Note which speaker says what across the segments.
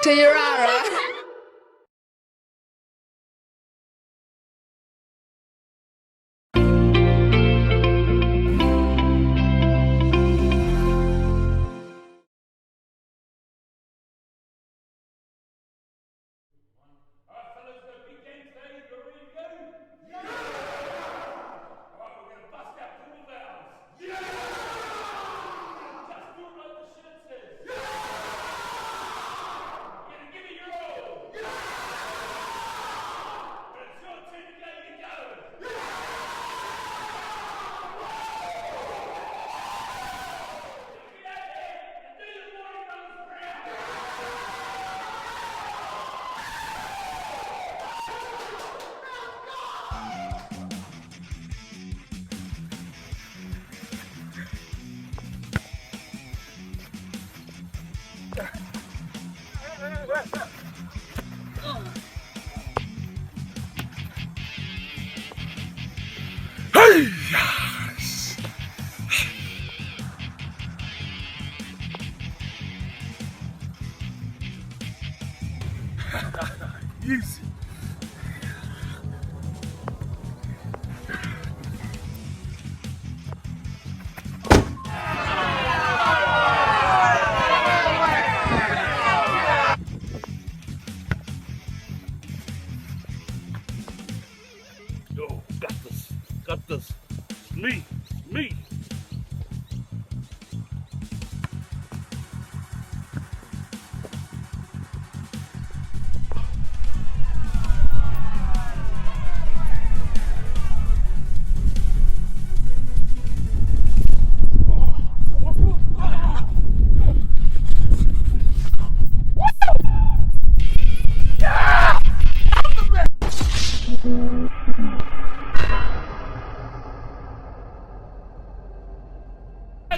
Speaker 1: to Yirara.
Speaker 2: Easy. Yo, got this. Me.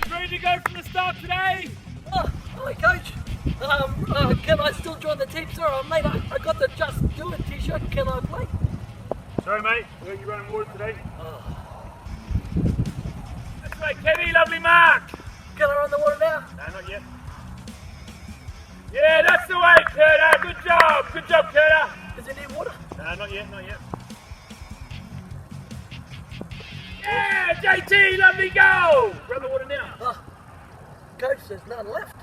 Speaker 2: Ready to go from the start today?
Speaker 3: Oh, hi coach. Can I still join the team? Sorry, mate, I got the Just Do It t-shirt. Can I play?
Speaker 2: Sorry mate, where are you running water today? That's right, Kenny, lovely mark!
Speaker 3: Can I run the water now?
Speaker 2: No, not yet. Yeah, that's the way, Curta! Good job, Curta!
Speaker 3: Does it need water?
Speaker 2: No, not yet. Yeah, JT, lovely goal! Run the water now.
Speaker 3: Oh, coach, there's none left.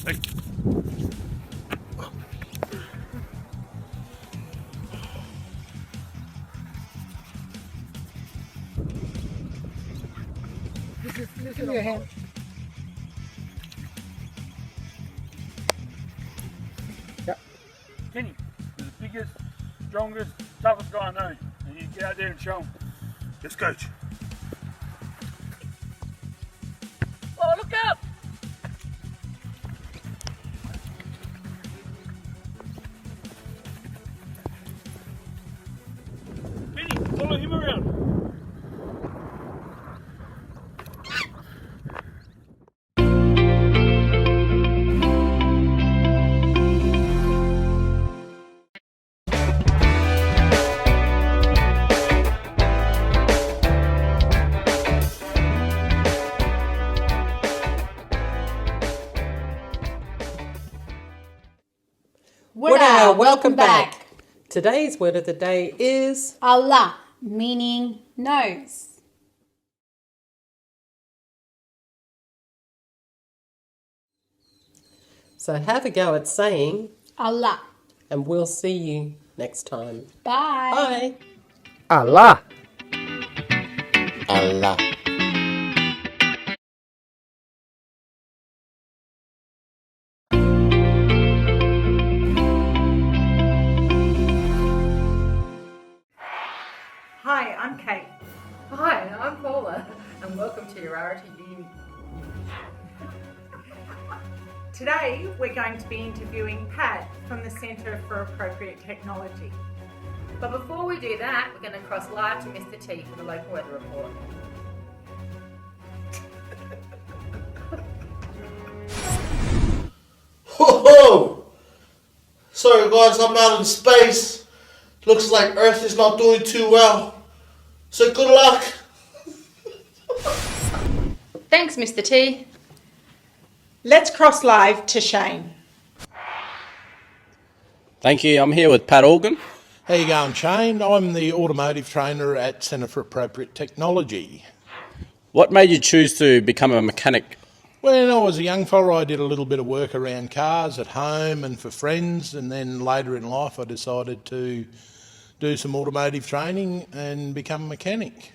Speaker 2: Hey.
Speaker 1: Give me your hand. Yep.
Speaker 2: Kenny, you're the biggest, strongest, toughest guy I know. And you get out there and show him. Yes, coach.
Speaker 3: Oh, look out!
Speaker 2: Kenny, follow him around.
Speaker 1: Wow, welcome back.
Speaker 4: Today's word of the day is
Speaker 1: Allah, meaning nose.
Speaker 4: so have a go at saying,
Speaker 1: Allah.
Speaker 4: and we'll see you next time.
Speaker 1: Bye.
Speaker 4: Bye.
Speaker 5: Allah.
Speaker 6: Allah.
Speaker 7: Hi, I'm Kate. Hi, I'm Paula, and welcome to Yirara2u. Today, we're going to be interviewing Pat from the Centre for Appropriate Technology.
Speaker 8: But before we do that, we're going to cross live to Mr. T for the local weather report.
Speaker 6: Ho-ho! Sorry guys, I'm out in space. Looks like Earth is not doing too well. So good luck.
Speaker 8: Thanks, Mr. T.
Speaker 7: Let's cross live to Shane.
Speaker 5: Thank you. I'm here with Pat Organ.
Speaker 9: How you going, Shane? I'm the automotive trainer at Centre for Appropriate Technology.
Speaker 5: What made you choose to become a mechanic?
Speaker 9: When I was a young fella, I did a little bit of work around cars at home and for friends, and then later in life I decided to do some automotive training and become a mechanic.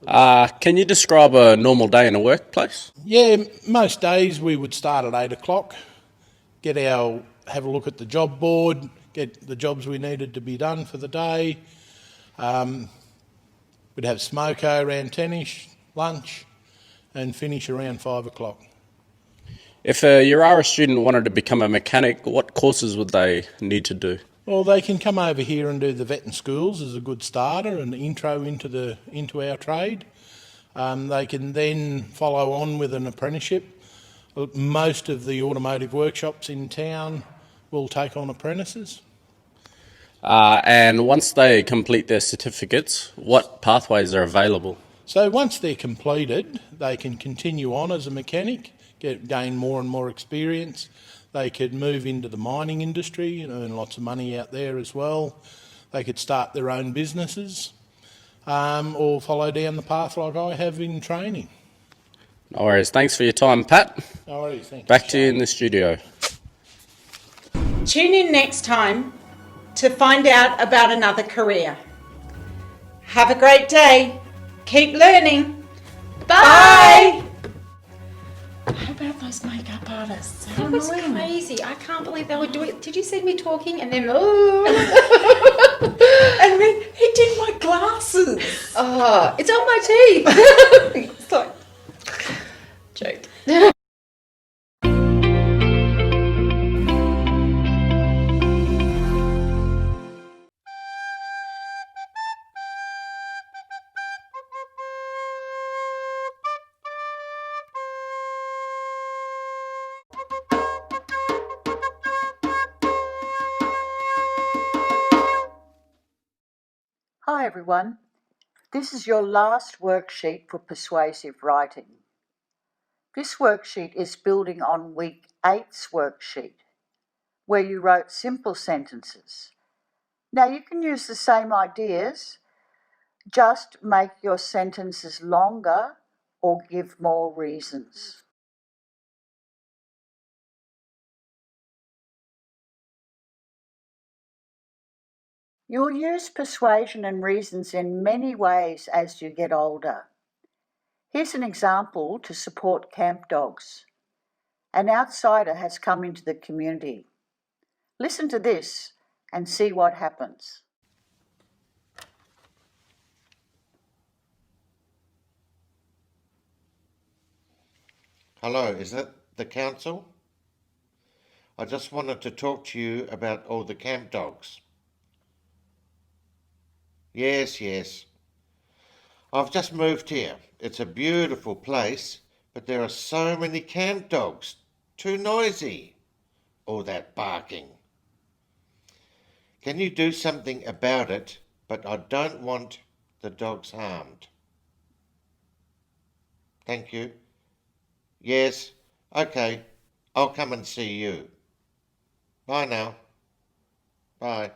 Speaker 5: Can you describe a normal day in a workplace?
Speaker 9: Yeah, most days we would start at 8 o'clock, have a look at the job board, get the jobs we needed to be done for the day. We'd have smoko around 10ish, lunch, and finish around 5 o'clock.
Speaker 5: If a Yirara student wanted to become a mechanic, what courses would they need to do?
Speaker 9: Well, they can come over here and do the vet and schools as a good starter and intro into our trade. They can then follow on with an apprenticeship. Most of the automotive workshops in town will take on apprentices.
Speaker 5: And once they complete their certificates, what pathways are available?
Speaker 9: So once they're completed, they can continue on as a mechanic, gain more and more experience. They could move into the mining industry and earn lots of money out there as well. They could start their own businesses or follow down the path like I have in training.
Speaker 5: No worries. Thanks for your time, Pat.
Speaker 9: No worries, thanks.
Speaker 5: Back to you in the studio.
Speaker 7: Tune in next time to find out about another career. Have a great day. Keep learning. Bye. How about those makeup artists?
Speaker 8: That was crazy. I can't believe they were doing it. Did you see me talking and then,
Speaker 7: And then he did my glasses.
Speaker 8: oh, it's on my teeth. It's like, joke.
Speaker 10: Hi everyone, this is your last worksheet for persuasive writing. This worksheet is building on week 8's worksheet, where you wrote simple sentences. Now you can use the same ideas, just make your sentences longer or give more reasons. You'll use persuasion and reasons in many ways as you get older. Here's an example to support camp dogs. An outsider has come into the community. Listen to this and see what happens.
Speaker 6: Hello, is that the council? I just wanted to talk to you about all the camp dogs. Yes. I've just moved here. It's a beautiful place, but there are so many camp dogs. Too noisy. All that barking. Can you do something about it? But I don't want the dogs harmed. Thank you. Yes, okay. I'll come and see you. Bye now. Bye.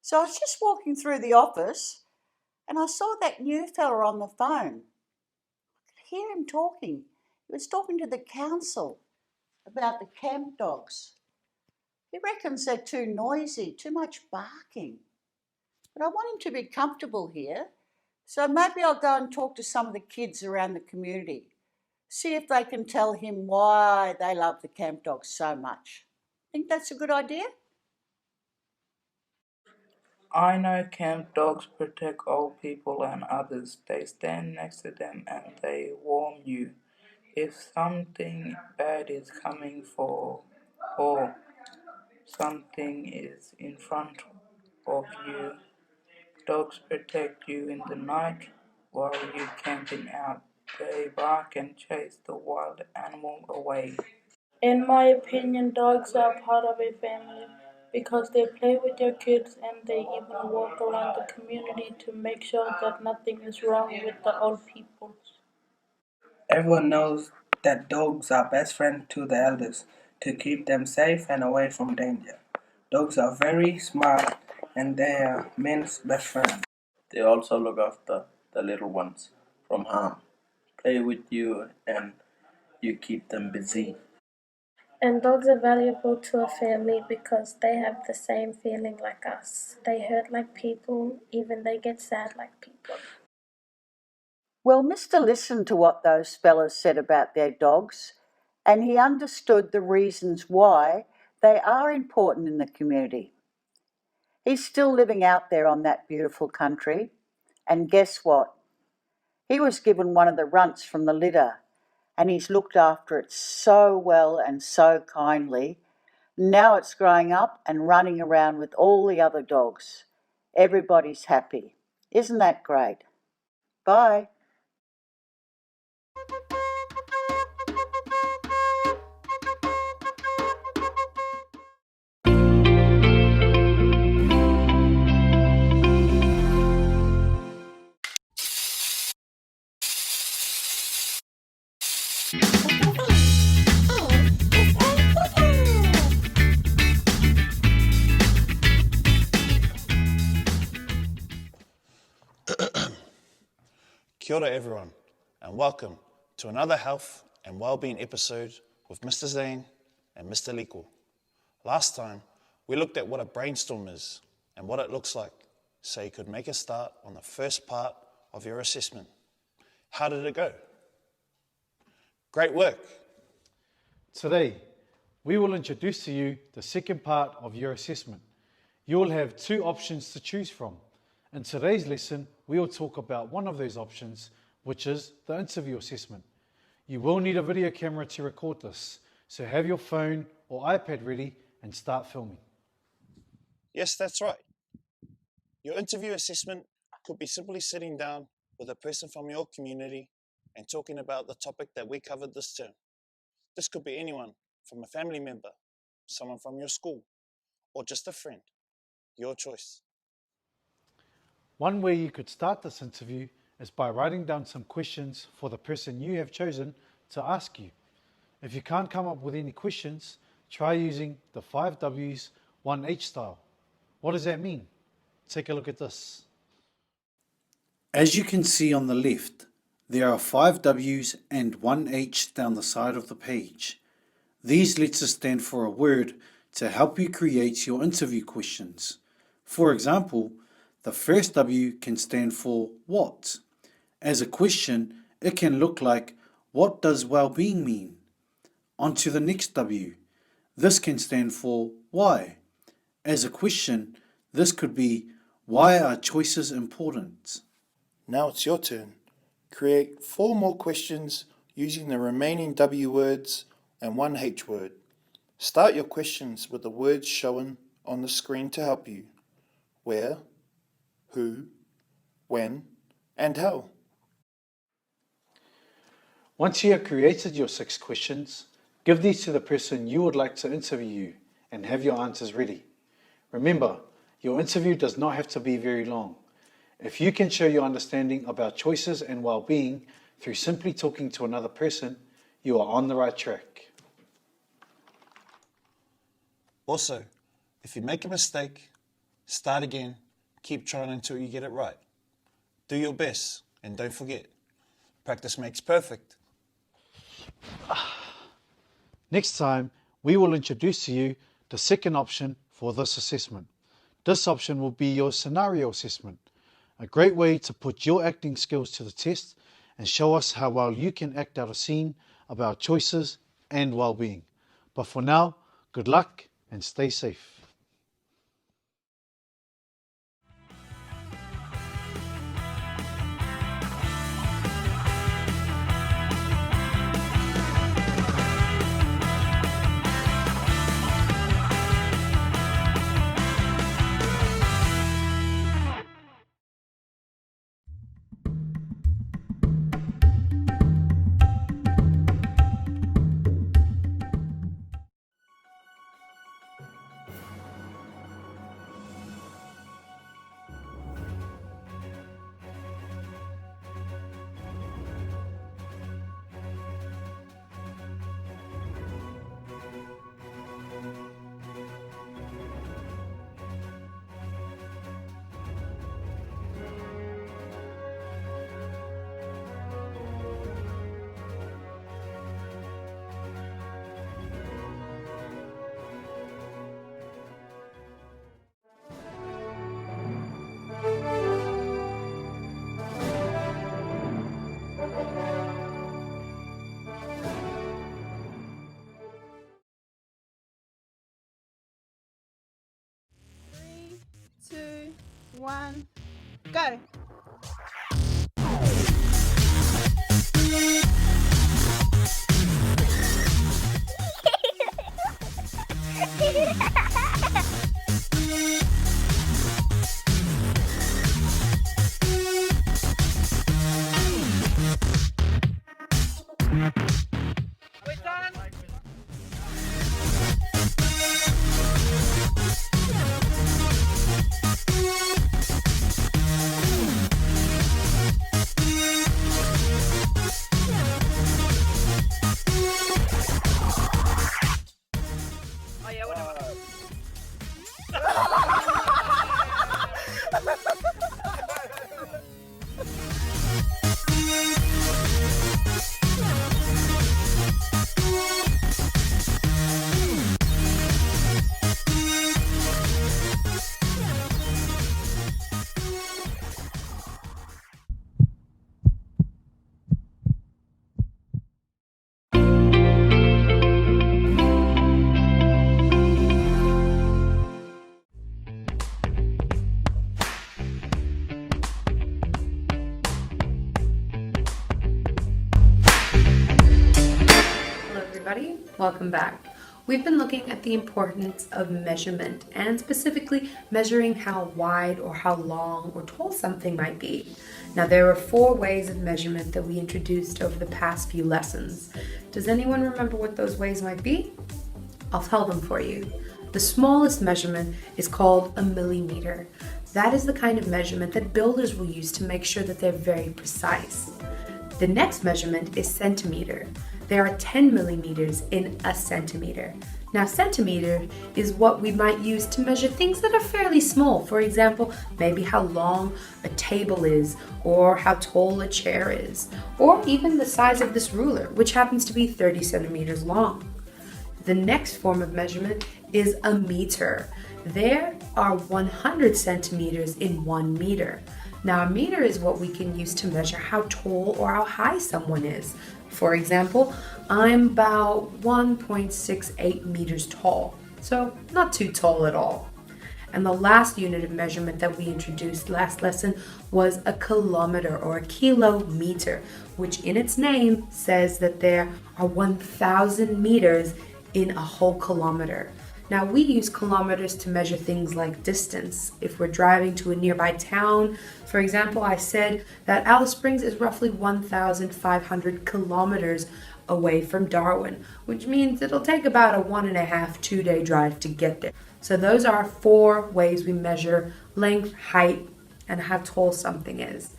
Speaker 10: So I was just walking through the office and I saw that new fella on the phone. I could hear him talking. He was talking to the council about the camp dogs. He reckons they're too noisy, too much barking. But I want him to be comfortable here, so maybe I'll go and talk to some of the kids around the community, see if they can tell him why they love the camp dogs so much. Think that's a good idea?
Speaker 11: I know camp dogs protect old people and others. They stand next to them and they warm you. If something bad is coming or something is in front of you, dogs protect you in the night while you're camping out. They bark and chase the wild animal away.
Speaker 12: In my opinion, dogs are part of a family
Speaker 11: because they play with your kids and they even walk around the community to make sure that nothing is wrong with the old people.
Speaker 12: Everyone knows that dogs are best friends to the elders to keep them safe and away from danger. Dogs are very smart and they are men's best friend.
Speaker 13: They also look after the little ones from harm, play with you, and you keep them busy.
Speaker 14: And dogs are valuable to a family because they have the same feeling like us. They hurt like people, even they get sad like people.
Speaker 10: Well, Mr. listened to what those fellas said about their dogs, and he understood the reasons why they are important in the community. He's still living out there on that beautiful country, and guess what? He was given one of the runts from the litter, and he's looked after it so well and so kindly. Now it's growing up and running around with all the other dogs. Everybody's happy. Isn't that great? Bye.
Speaker 15: Kia ora everyone, and welcome to another health and wellbeing episode with Mr. Zane and Mr. Liko. Last time, we looked at what a brainstorm is and what it looks like, so you could make a start on the first part of your assessment. How did it go? Great work.
Speaker 16: Today, we will introduce to you the second part of your assessment. You will have two options to choose from. In today's lesson, we will talk about one of those options, which is the interview assessment. You will need a video camera to record this, so have your phone or iPad ready and start filming.
Speaker 15: Yes, that's right. Your interview assessment could be simply sitting down with a person from your community and talking about the topic that we covered this term. This could be anyone from a family member, someone from your school, or just a friend. Your choice.
Speaker 16: One way you could start this interview is by writing down some questions for the person you have chosen to ask you. If you can't come up with any questions, try using the 5 W's, 1 H style. What does that mean? Take a look at this.
Speaker 17: As you can see on the left, there are 5 W's and 1 H down the side of the page. These letters stand for a word to help you create your interview questions. For example, the first W can stand for what. As a question, it can look like, what does well-being mean? On to the next W. This can stand for why. As a question, this could be, why are choices important?
Speaker 15: Now it's your turn. Create 4 more questions using the remaining W words and 1 H word. Start your questions with the words shown on the screen to help you. Where, who, when, and how.
Speaker 16: Once you have created your 6 questions, give these to the person you would like to interview you and have your answers ready. Remember, your interview does not have to be very long. If you can show your understanding about choices and well-being through simply talking to another person, you are on the right track.
Speaker 15: Also, if you make a mistake, start again, keep trying until you get it right. Do your best, and don't forget, practice makes perfect.
Speaker 16: Next time, we will introduce to you the second option for this assessment. This option will be your scenario assessment, a great way to put your acting skills to the test and show us how well you can act out a scene about choices and well-being. But for now, good luck and stay safe.
Speaker 7: 1, go.
Speaker 1: Everybody, welcome back. We've been looking at the importance of measurement and specifically measuring how wide or how long or tall something might be. Now there are 4 ways of measurement that we introduced over the past few lessons. Does anyone remember what those ways might be? I'll tell them for you. The smallest measurement is called a millimeter. That is the kind of measurement that builders will use to make sure that they're very precise. The next measurement is centimeter. There are 10 millimeters in a centimeter. Now, centimeter is what we might use to measure things that are fairly small. For example, maybe how long a table is, or how tall a chair is, or even the size of this ruler, which happens to be 30 centimeters long. The next form of measurement is a meter. There are 100 centimeters in 1 meter. Now, a meter is what we can use to measure how tall or how high someone is. For example, I'm about 1.68 meters tall, so not too tall at all. And the last unit of measurement that we introduced last lesson was a kilometer or a kilometer, which in its name says that there are 1,000 meters in a whole kilometer. Now we use kilometers to measure things like distance. If we're driving to a nearby town, for example, I said that Alice Springs is roughly 1,500 kilometers away from Darwin, which means it'll take about a 1.5 2-day drive to get there. So those are 4 ways we measure length, height, and how tall something is.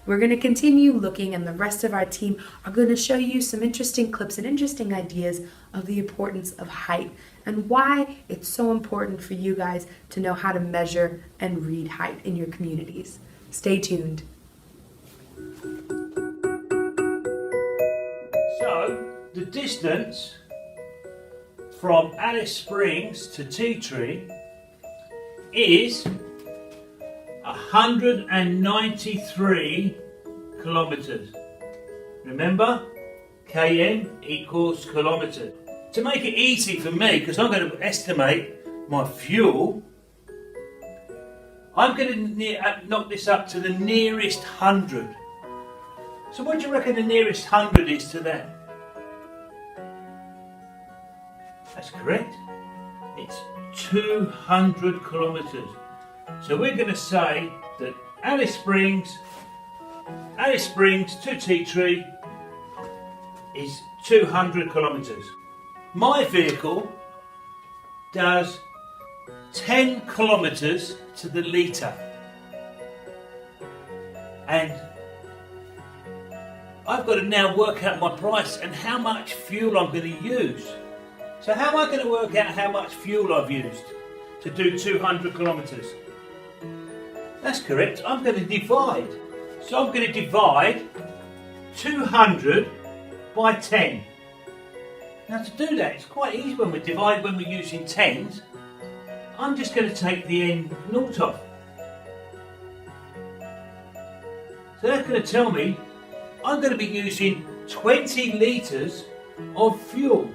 Speaker 1: We're going to continue looking, and the rest of our team are going to show you some interesting clips and interesting ideas of the importance of height and why it's so important for you guys to know how to measure and read height in your communities. Stay tuned.
Speaker 18: So, the distance from Alice Springs to Tea Tree is 193 kilometers. Remember, km equals kilometers. To make it easy for me, because I'm going to estimate my fuel, I'm going to knock this up to the nearest 100. So what do you reckon the nearest 100 is to that? That's correct. It's 200 kilometers. So we're going to say that Alice Springs to Tea Tree is 200 kilometers. My vehicle does 10 kilometers to the litre. And I've got to now work out my price and how much fuel I'm going to use. So how am I going to work out how much fuel I've used to do 200 kilometers? That's correct, I'm going to divide. So I'm going to divide 200 by 10. Now to do that, it's quite easy when we divide when we're using tens. I'm just going to take the end naught off. So that's going to tell me I'm going to be using 20 litres of fuel.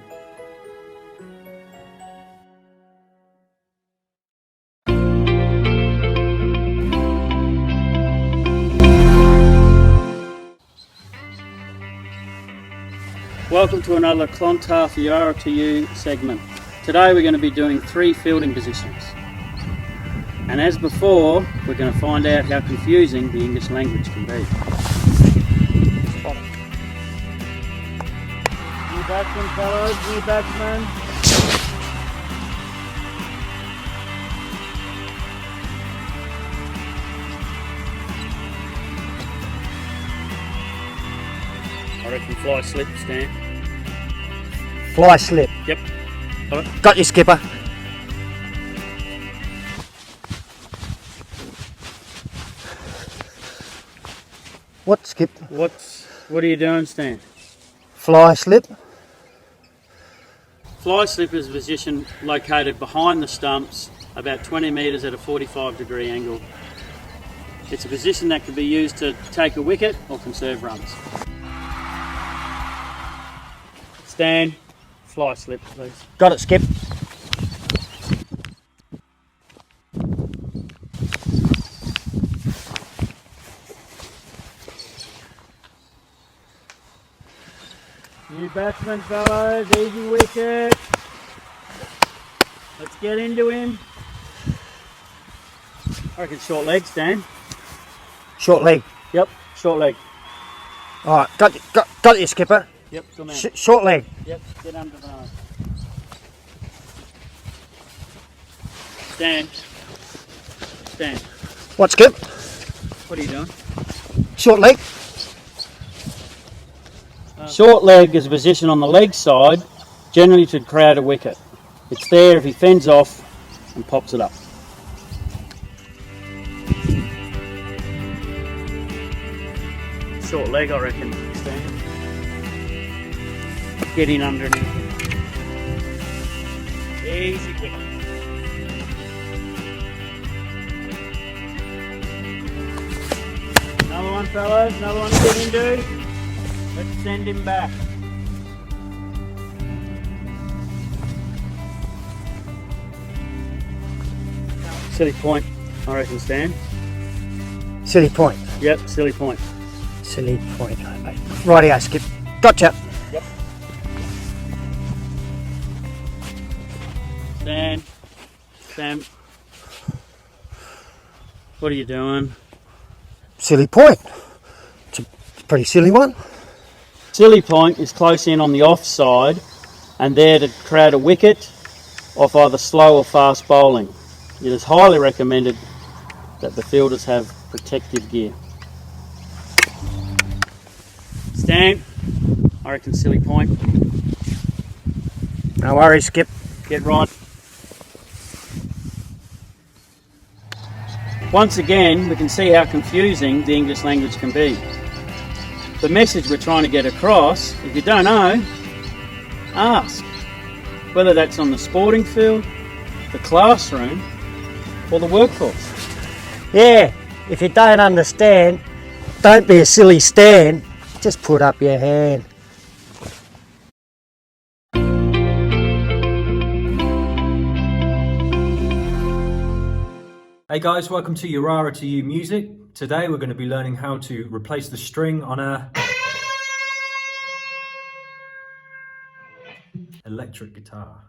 Speaker 19: welcome to another Clontarf Yirara2u segment. Today we're going to be doing 3 fielding positions. And as before, we're going to find out how confusing the English language can be. New batsman, fellas, new batsman. I reckon fly slip, Stan.
Speaker 20: Fly slip.
Speaker 19: Yep. Got it?
Speaker 20: Got you, skipper. What, Skip?
Speaker 19: What are you doing, Stan?
Speaker 20: Fly slip.
Speaker 19: Fly slip is a position located behind the stumps, about 20 metres at a 45-degree angle. It's a position that can be used to take a wicket or conserve runs. Stan, fly slip, please.
Speaker 20: Got it, Skip.
Speaker 19: New batsman, fellas, easy wicket. Let's get into him. I reckon short leg, Stan.
Speaker 20: Short leg.
Speaker 19: Yep, short leg.
Speaker 20: All right, got you, skipper.
Speaker 19: Yep, good man.
Speaker 20: Short leg.
Speaker 19: Yep, get under the nose. Stand. Stand.
Speaker 20: What, Skip?
Speaker 19: What are you doing?
Speaker 20: Short leg.
Speaker 19: Short leg is a position on the leg side, generally to create a wicket. It's there if he fends off and pops it up. Short leg, I reckon. Stand. Get in underneath. Easy wicket. Another one, fellas. Another one to get into. Let's send him back. Silly point, I reckon, Stan.
Speaker 20: Silly point.
Speaker 19: Yep, silly point.
Speaker 20: Silly point. Rightio, Skip. Gotcha.
Speaker 19: Yep. Stan. Stan. What are you doing?
Speaker 20: Silly point. It's a pretty silly one.
Speaker 19: Silly point is close in on the offside and there to create a wicket off either slow or fast bowling. It is highly recommended that the fielders have protective gear. Stan, I reckon silly point.
Speaker 20: No worries, Skip.
Speaker 19: Get right. Once again, we can see how confusing the English language can be. The message we're trying to get across, if you don't know, ask. Whether that's on the sporting field, the classroom, or the workforce.
Speaker 20: Yeah, if you don't understand, don't be a silly Stan. Just put up your hand.
Speaker 21: Hey guys, welcome to Yirara2u Music. Today we're going to be learning how to replace the string on a electric guitar.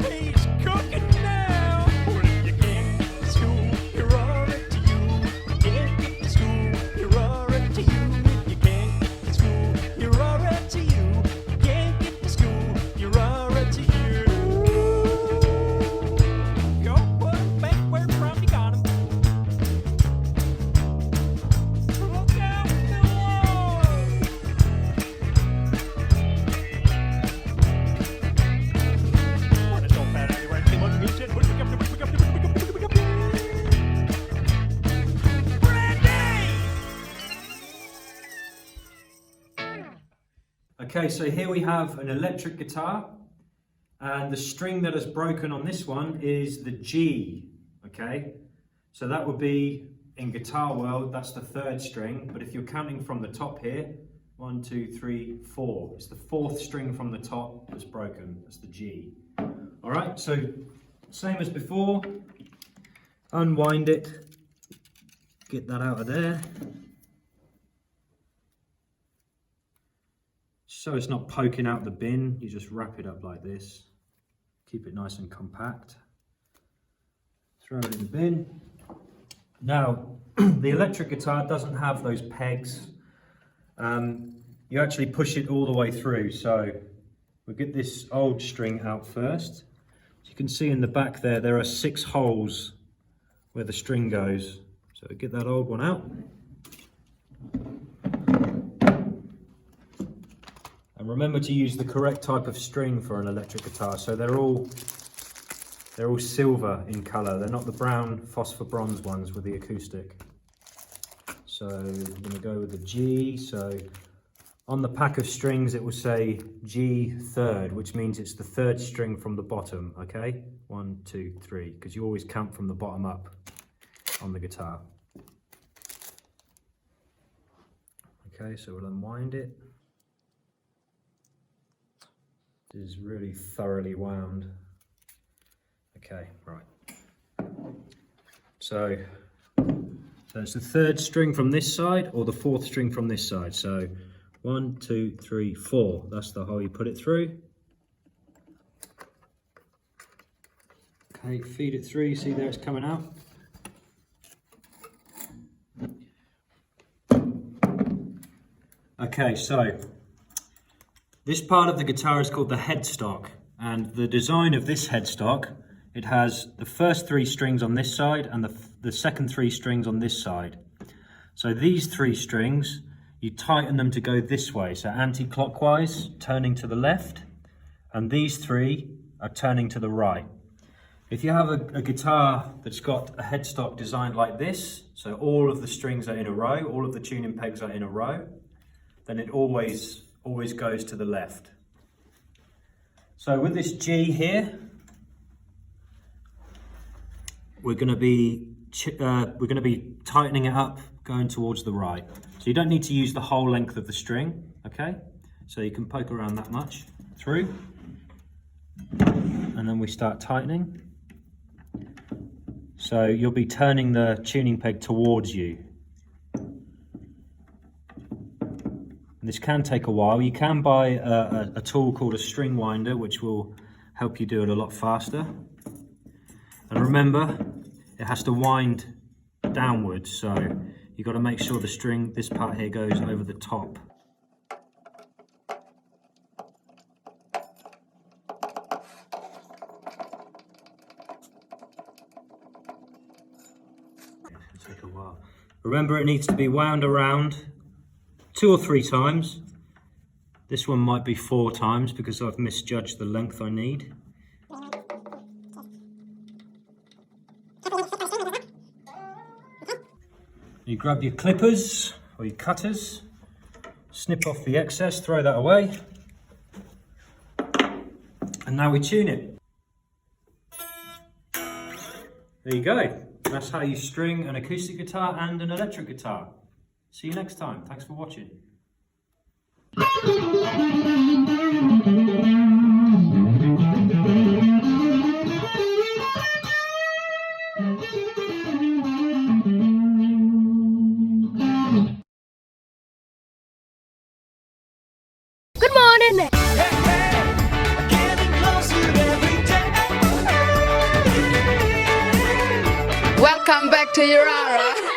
Speaker 22: He's cooking now. Well, if you can't get to school, you're alright to you. You can't get to school, you're alright to you. You can't get to school, you're alright to you. You can't get to school, you're alright to you. Go put 'em back where from you got 'em. Look out the wall. Well, it don't matter anyway. Come on, music. Wake up, wake up, wake up, wake up, wake up, wake up.
Speaker 21: Okay, so here we have an electric guitar, and the string that is broken on this one is the G, okay? So that would be, in guitar world, that's the 3rd string, but if you're counting from the top here, 1, 2, 3, 4, it's the 4th string from the top that's broken, that's the G. All right, so same as before, unwind it, get that out of there, So it's not poking out the bin, you just wrap it up like this. Keep it nice and compact. Throw it in the bin. Now, the electric guitar doesn't have those pegs. You actually push it all the way through. So we'll get this old string out first. As you can see in the back there are 6 holes where the string goes. So get that old one out. And remember to use the correct type of string for an electric guitar. So they're all silver in colour. They're not the brown phosphor bronze ones with the acoustic. So I'm going to go with the G. So on the pack of strings it will say G third, which means it's the 3rd string from the bottom, okay? 1, 2, 3, because you always count from the bottom up on the guitar. Okay, so we'll unwind it. It is really thoroughly wound. Okay, right. So it's the 3rd string from this side or the 4th string from this side. So 1, 2, 3, 4. That's the hole you put it through. Okay, feed it through. You see there it's coming out. Okay, so this part of the guitar is called the headstock, and the design of this headstock, it has the first 3 strings on this side and the second 3 strings on this side. So these 3 strings, you tighten them to go this way, so anti-clockwise, turning to the left, and these 3 are turning to the right. If you have a guitar that's got a headstock designed like this, so all of the strings are in a row, all of the tuning pegs are in a row, then it always goes to the left. So with this G here, we're going to be tightening it up, going towards the right. So you don't need to use the whole length of the string, okay? So you can poke around that much through, and then we start tightening. So you'll be turning the tuning peg towards you. This can take a while. You can buy a tool called a string winder, which will help you do it a lot faster. And remember, it has to wind downwards, so you've got to make sure the string, this part here, goes over the top. It'll take a while. Remember, it needs to be wound around 2 or 3 times. This one might be 4 times because I've misjudged the length I need. You grab your clippers or your cutters, snip off the excess, throw that away, and now we tune it. There you go. That's how you string an acoustic guitar and an electric guitar. See you next time. Thanks for watching.
Speaker 2: Good morning. Welcome back to Yirara.